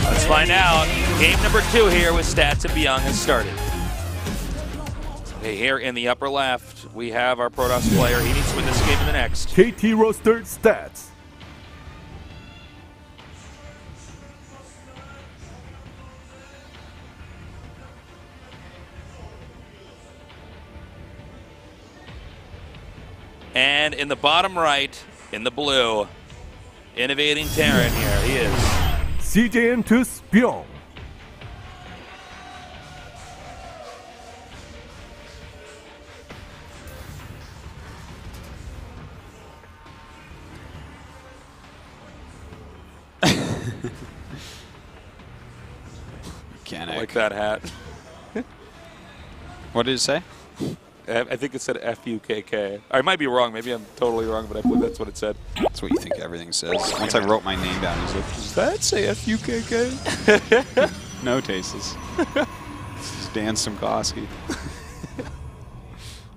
Let's find out. Game number 2 here with Stats and Bbyong has started. Okay, here in the upper left, we have our Protoss player. He needs to win this game and the next. KT roster stats. And in the bottom right, in the blue, innovating Terran here, he is. CJN2 Bbyong. I like that hat. What did it say? I think it said F-U-K-K. I might be wrong. Maybe I'm totally wrong, but I believe that's what it said. That's what you think everything says. Once I wrote my name down, I was like, does that say F-U-K-K? No, Tases. This is Dan Stamkowski.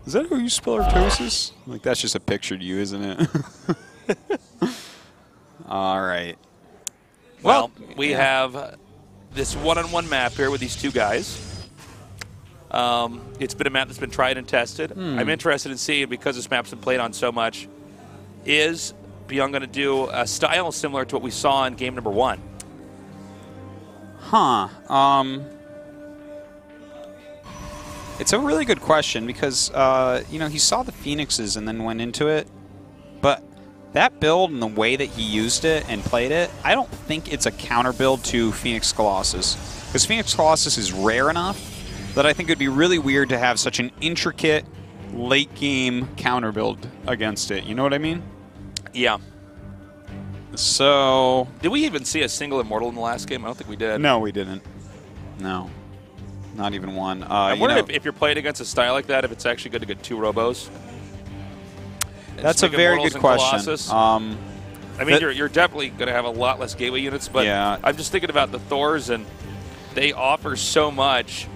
Is that how you spell Artosis? Like, that's just a picture to you, isn't it? All right. Well, we have this one-on-one map here with these two guys. It's been a map that's been tried and tested. I'm interested in seeing, because this map's been played on so much, is Bbyong going to do a style similar to what we saw in game number 1? Huh. It's a really good question because, you know, he saw the Phoenixes and then went into it. But that build and the way that he used it and played it, I don't think it's a counter build to Phoenix Colossus. Because Phoenix Colossus is rare enough that I think it would be really weird to have such an intricate late-game counter build against it. You know what I mean? Yeah. So... Did we even see a single Immortal in the last game? I don't think we did. No, we didn't. No. Not even one. I wonder if you're playing against a style like that, if it's actually good to get 2 Robos. That's a very good question. I mean, you're definitely going to have a lot less gateway units, but yeah. I'm just thinking about the Thors, and they offer so much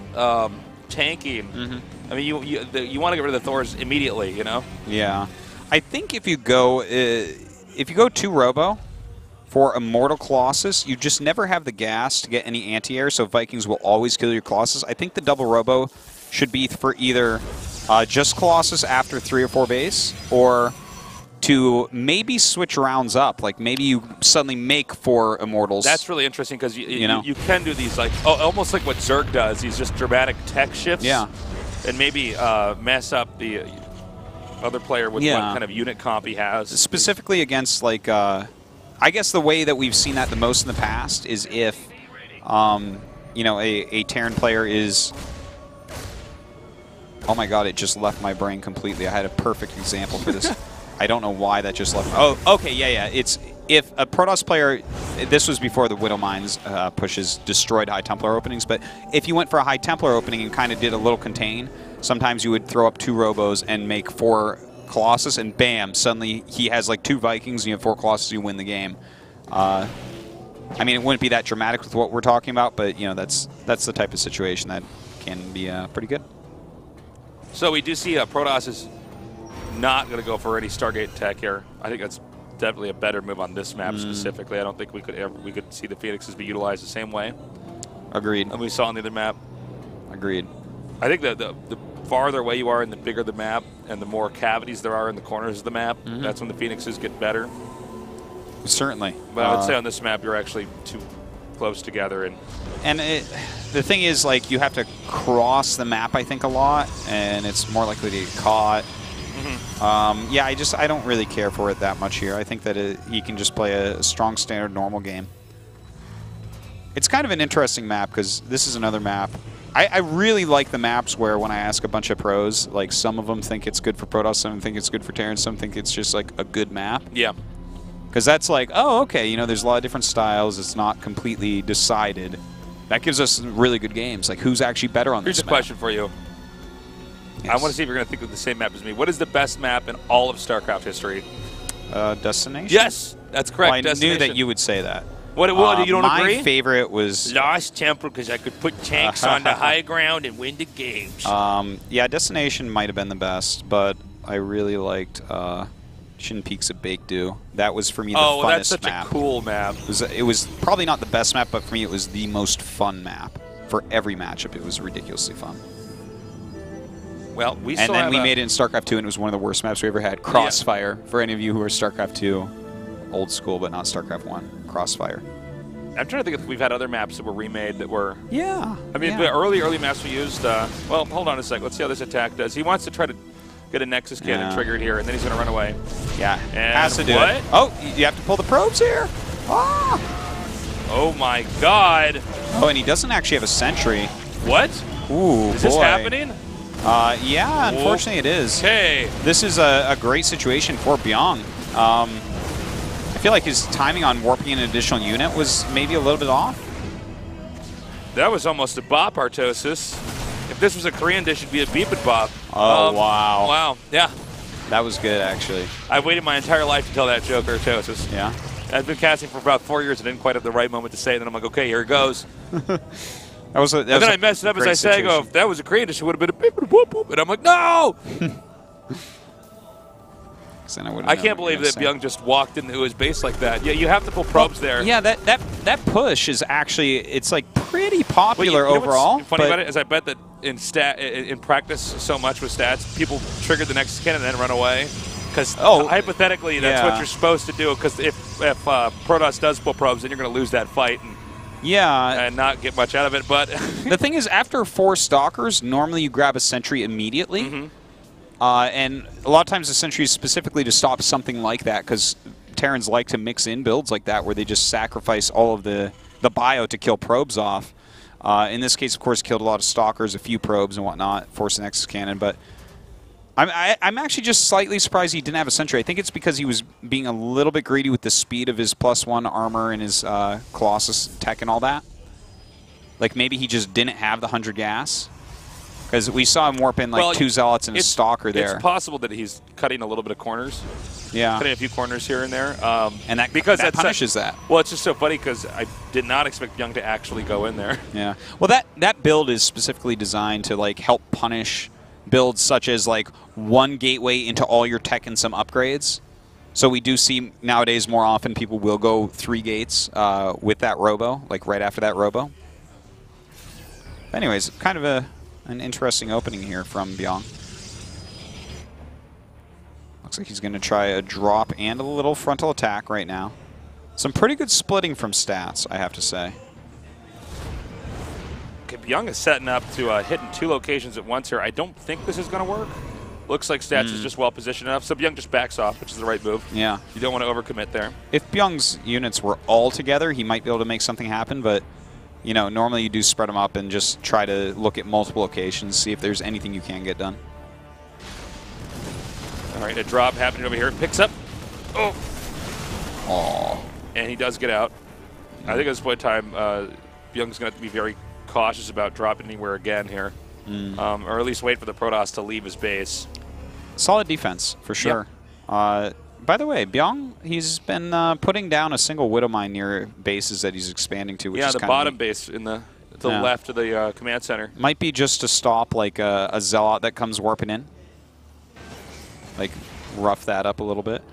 tanking. I mean, you want to get rid of the Thors immediately, you know? Yeah. I think if you go 2 Robo for Immortal Colossus, you just never have the gas to get any anti-air, so Vikings will always kill your Colossus. I think the double Robo should be for either just Colossus after 3 or 4 base, or to maybe switch rounds up. Like maybe you suddenly make 4 Immortals. That's really interesting because you can do these like almost like what Zerg does. These just dramatic tech shifts. Yeah. And maybe mess up the other player with what kind of unit comp he has. Specifically against like, I guess the way that we've seen that the most in the past is if, you know, a Terran player is. Oh my God! It just left my brain completely. I had a perfect example for this. I don't know why that just left. Oh, okay, yeah. It's if a Protoss player. This was before the Widow Mines pushes destroyed High Templar openings. But if you went for a High Templar opening and kind of did a little contain, sometimes you would throw up 2 Robos and make 4 Colossus, and bam! Suddenly he has like 2 Vikings, and you have 4 Colossus. You win the game. I mean, it wouldn't be that dramatic with what we're talking about, but you know that's the type of situation that can be pretty good. So we do see Protoss is not going to go for any Stargate tech here. I think that's definitely a better move on this map specifically. I don't think we could see the Phoenixes be utilized the same way. Agreed. And we saw on the other map. Agreed. I think the farther away you are and the bigger the map and the more cavities there are in the corners of the map, that's when the Phoenixes get better. Certainly. But I would say on this map you're actually too close together. And the thing is, like, you have to cross the map, I think, a lot, and it's more likely to get caught. Yeah, I don't really care for it that much here. I think that he can just play a strong standard normal game. It's kind of an interesting map because this is another map. I really like the maps where when I ask a bunch of pros, like some of them think it's good for Protoss, some think it's good for Terran, some think it's just like a good map. Yeah. Because that's like, oh, okay, you know, there's a lot of different styles. It's not completely decided. That gives us really good games. Like, who's actually better on this map? Here's a question for you. Yes. I want to see if you're going to think of the same map as me. What is the best map in all of StarCraft history? Destination? Yes, that's correct. Well, I knew that you would say that. What you don't agree? My favorite was Lost Temple because I could put tanks on the high ground and win the games. Yeah, Destination might have been the best, but I really liked Action Peaks of Bake Dew. That was for me the Oh, funnest that's such map. a cool map. It was probably not the best map, but for me it was the most fun map. For every matchup, it was ridiculously fun. Well, we and then we made it in StarCraft II, and it was one of the worst maps we ever had. Crossfire. For any of you who are StarCraft II, old school, but not StarCraft 1. Crossfire. I'm trying to think if we've had other maps that were remade that were... Yeah. I mean, the early maps we used... well, hold on a sec. Let's see how this attack does. He wants to try to get a Nexus Cannon triggered here, and then he's going to run away. Yeah. And has to do it. Oh, you have to pull the probes here. Ah. Oh, my God. Oh, and he doesn't actually have a sentry. What? Ooh, Is this happening? Yeah, unfortunately it is. Okay. This is a great situation for Bbyong. I feel like his timing on warping an additional unit was maybe a little bit off. That was almost a bop, Artosis. If this was a Korean dish, it'd be a beep and bop. Oh, wow. Wow, yeah. That was good, actually. I've waited my entire life to tell that joke, Artosis. Yeah. I've been casting for about 4 years and didn't quite have the right moment to say it. And then I'm like, okay, here it goes. And then I messed it up as I say, I go, if that was a Korean dish, it would have been a beep and whoop whoop. And I'm like, no! I can't believe that Bbyong just walked into his base like that. Yeah, you have to pull probes there. Yeah, that push is actually, it's like pretty popular overall. What's funny about it is I bet that in practice so much with stats, people trigger the next cannon and then run away. Because hypothetically, that's what you're supposed to do. Because if Protoss does pull probes, then you're going to lose that fight. And not get much out of it. But the thing is, after 4 Stalkers, normally you grab a sentry immediately. Mm-hmm. And a lot of times the sentry is specifically to stop something like that, because Terrans like to mix in builds like that where they just sacrifice all of the bio to kill probes off. In this case, of course, killed a lot of Stalkers, a few probes and whatnot, forced an Nexus Cannon. But I'm actually just slightly surprised he didn't have a sentry. I think it's because he was being a little bit greedy with the speed of his +1 armor and his Colossus tech and all that. Like maybe he just didn't have the 100 gas. Because we saw him warp in like 2 Zealots and a Stalker there. It's possible that he's cutting a little bit of corners. Yeah. Cutting a few corners here and there. And that punishes that. Well, it's just so funny because I did not expect Bbyong to actually go in there. Yeah. Well, that build is specifically designed to like help punish builds such as like 1 gateway into all your tech and some upgrades. So we do see nowadays more often people will go 3 gates with that robo, like right after that robo. Anyways, kind of an interesting opening here from Bbyong. Looks like he's going to try a drop and a little frontal attack right now. Some pretty good splitting from stats, I have to say. Okay, Bbyong is setting up to hit in 2 locations at once here. I don't think this is going to work. Looks like stats is just well positioned enough. So Bbyong just backs off, which is the right move. Yeah. You don't want to overcommit there. If Byung's units were all together, he might be able to make something happen, but you know, normally you do spread them up and just try to look at multiple locations, see if there's anything you can get done. All right, a drop happening over here. Picks up. Oh. Aww. And he does get out. I think at this point in time, Bbyong's going to have to be very cautious about dropping anywhere again here. Or at least wait for the Protoss to leave his base. Solid defense, for sure. Yep. By the way, Bbyong, he's been putting down a single Widow Mine near bases that he's expanding to. Which is the bottom base in the left of the command center. Might be just to stop like a Zealot that comes warping in. Like rough that up a little bit.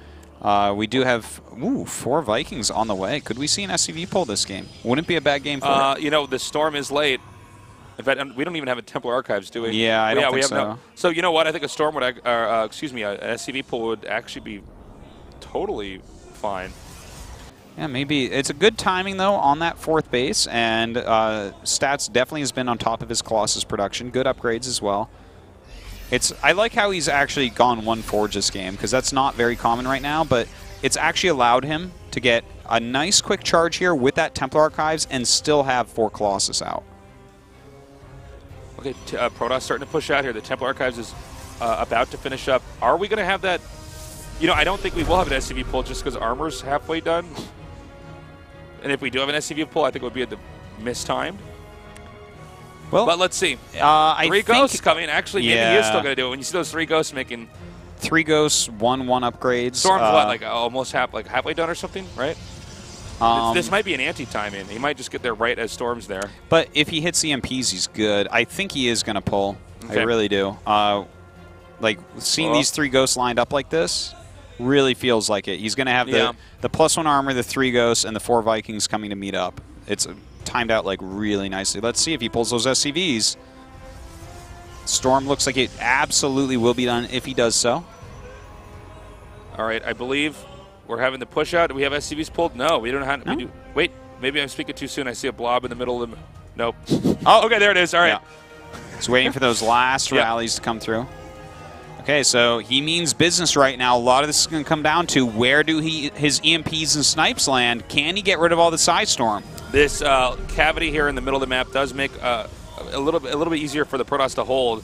We do have 4 Vikings on the way. Could we see an SCV pull this game? Wouldn't be a bad game for it. You know, the storm is late. In fact, we don't even have a Templar Archives, do we? Yeah, I don't think so. So you know what? I think a storm would, an SCV pull would actually be totally fine. Yeah, maybe. It's a good timing, though, on that 4th base, and Stats definitely has been on top of his Colossus production. Good upgrades as well. I like how he's actually gone 1 Forge this game, because that's not very common right now, but it's actually allowed him to get a nice quick charge here with that Templar Archives and still have 4 Colossus out. Okay, Protoss starting to push out here. The Templar Archives is about to finish up. Are we going to have that? You know, I don't think we will have an SCV pull just because armor's halfway done. And if we do have an SCV pull, I think it would be at the mistimed. Well, but let's see. 3 ghosts coming. Actually, maybe he is still going to do it. When you see those 3 ghosts making 3 ghosts, 1/1 upgrades. Storm's what, like almost halfway done or something, right? This might be an anti-time in. He might just get there right as Storm's there. But if he hits EMPs, he's good. I think he is going to pull. Okay. I really do. Like, seeing these 3 ghosts lined up like this, Really feels like it. He's going to have the +1 armor, the 3 ghosts, and the 4 Vikings coming to meet up. It's timed out like really nicely. Let's see if he pulls those SCVs. Storm looks like it absolutely will be done if he does so. All right, I believe we're having the push out. Do we have SCVs pulled? No, we don't have. No. Wait, maybe I'm speaking too soon. I see a blob in the middle of the. Nope. Oh, okay, there it is. All right. Yeah. He's waiting for those last rallies to come through. Okay, so he means business right now. A lot of this is going to come down to where do his EMPs and snipes land. Can he get rid of all the side storm? This cavity here in the middle of the map does make a little bit easier for the Protoss to hold,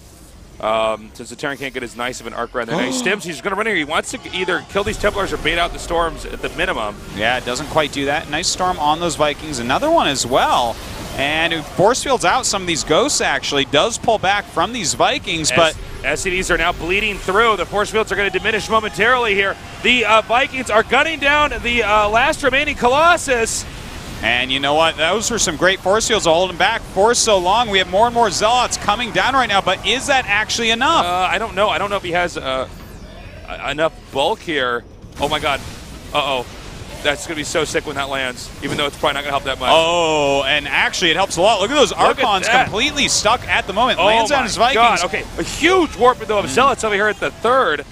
since the Terran can't get as nice of an arc around there. Now he stims. He's going to run here. He wants to either kill these Templars or bait out the storms at the minimum. Yeah, it doesn't quite do that. Nice storm on those Vikings. Another one as well. And force fields out some of these ghosts, actually. Does pull back from these Vikings, but SCVs are now bleeding through. The force fields are going to diminish momentarily here. The Vikings are gunning down the last remaining Colossus. And you know what? Those were some great force fields to hold him back for so long. We have more and more Zealots coming down right now, but is that actually enough? I don't know. I don't know if he has enough bulk here. Oh, my God. Uh-oh. That's going to be so sick when that lands, even though it's probably not going to help that much. Oh, and actually it helps a lot. Look at those Archons completely stuck at the moment. Lands on his Vikings. God. Okay, a huge warp though of Zealots over here at the 3rd.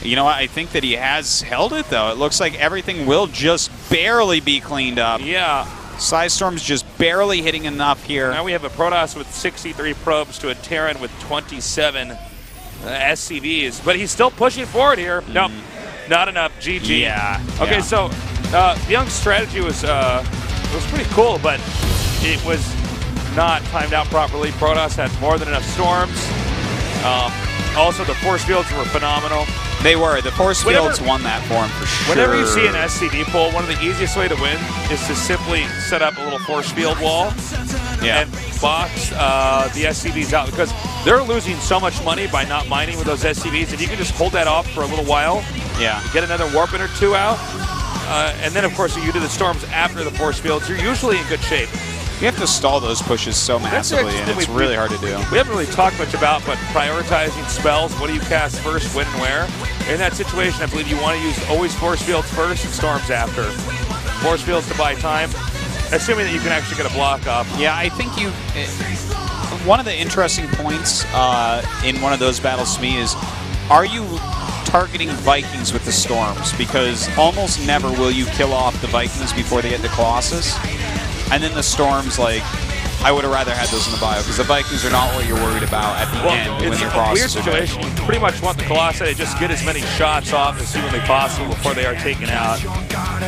You know what? I think that he has held it, though. It looks like everything will just barely be cleaned up. Yeah. Psystorm's just barely hitting enough here. Now we have a Protoss with 63 probes to a Terran with 27 SCVs, but he's still pushing forward here. Nope, not enough. GG. Yeah. Okay, so Bbyong's strategy was pretty cool, but it was not timed out properly. Protoss had more than enough storms. Also, the force fields were phenomenal. They were. The force fields won that for him for sure. Whenever you see an SCV pull, one of the easiest way to win is to simply set up a little force field wall and box the SCVs out, because they're losing so much money by not mining with those SCVs. If you can just hold that off for a little while, get another warping or two out, and then, of course, you do the storms after the force fields, you're usually in good shape. You have to stall those pushes so massively, and it's really hard to do. We haven't really talked much about, but prioritizing spells. What do you cast first, when, and where? In that situation, I believe you want to use always force fields first and storms after. Force fields to buy time, assuming that you can actually get a block up. Yeah, I think you... one of the interesting points in one of those battles to me is, are you targeting Vikings with the storms? Because almost never will you kill off the Vikings before they get the Colossus. And then the storms, like, I would have rather had those in the bio, because the Vikings are not what you're worried about at the end when your Colossus are weird situation. You pretty much want the Colossi to just get as many shots off as humanly possible before they are taken out.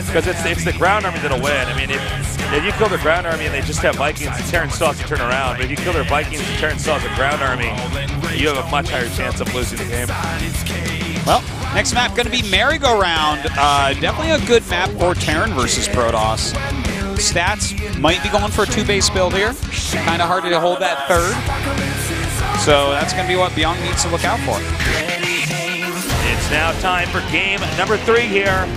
Because it's the ground army that'll win. I mean, if you kill their ground army and they just have Vikings, the Terran still has to turn around. But if you kill their Vikings and the Terran still has a ground army, you have a much higher chance of losing the game. Well, next map going to be Merry-Go-Round. Definitely a good map for Terran versus Protoss. Stats might be going for a 2-base build here. Kind of hard to hold that 3rd. So that's going to be what Bbyong needs to look out for. It's now time for game number 3 here.